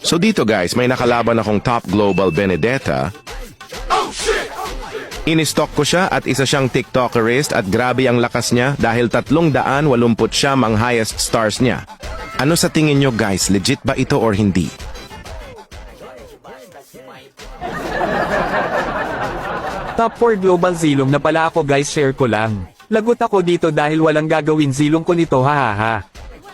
So dito guys, may nakalaban akong top global Benedetta. In-stock ko siya at isa siyang TikTokerist at grabe ang lakas niya dahil 380 siya ang highest stars niya. Ano sa tingin nyo guys, legit ba ito or hindi? Top 4 global zilong na pala ako guys, share ko lang. Lagot ako dito dahil walang gagawin zilong ko nito, hahaha.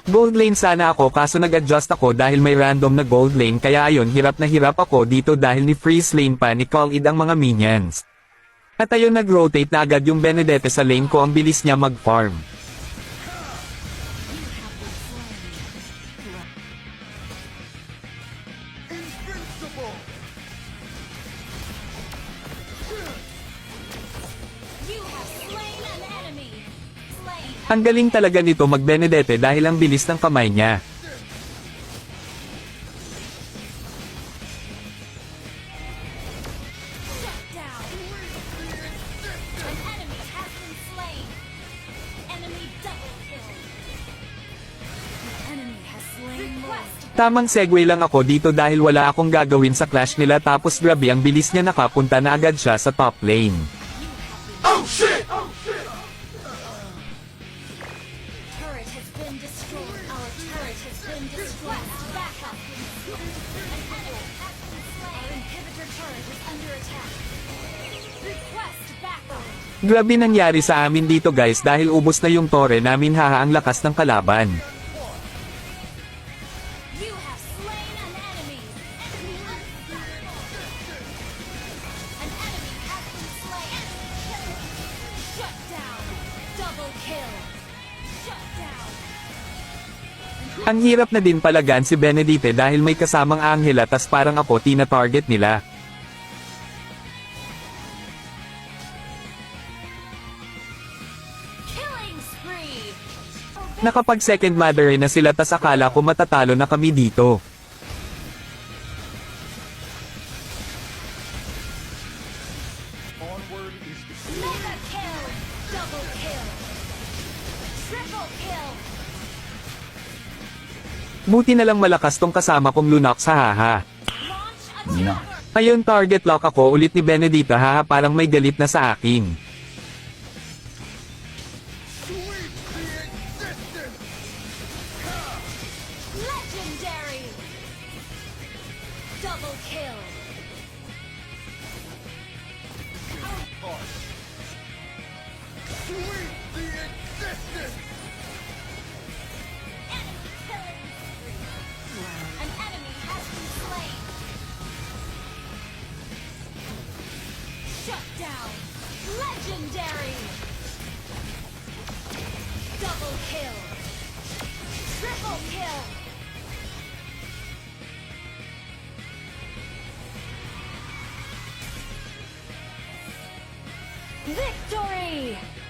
Gold lane sana ako kaso nag-adjust ako dahil may random na gold lane kaya ayun hirap na hirap ako dito dahil ni freeze lane pa ni Call Id ang mga minions. At ayun nag-rotate na agad yung Benedetta sa lane ko, ang bilis niya mag-farm. Ang galing talaga nito mag-Benedetta dahil ang bilis ng kamay niya. Tamang segue lang ako dito dahil wala akong gagawin sa clash nila tapos grabe ang bilis niya, nakapunta na agad siya sa top lane. Oh shit! Grabe nangyari sa amin dito guys dahil ubos na yung tore namin, haha, ang lakas ng kalaban. Ang hirap na din palagan si Benedetta dahil may kasamang Angela tas parang ako tina-target nila. Nakapag second mother na sila tas akala ko matatalo na kami dito. Buti na lang malakas tong kasama kong Lunox, haha. Ayun, target lock ako ulit ni Benedetta, haha, parang may galit na sa akin. Legendary! Double kill! Triple kill! Victory!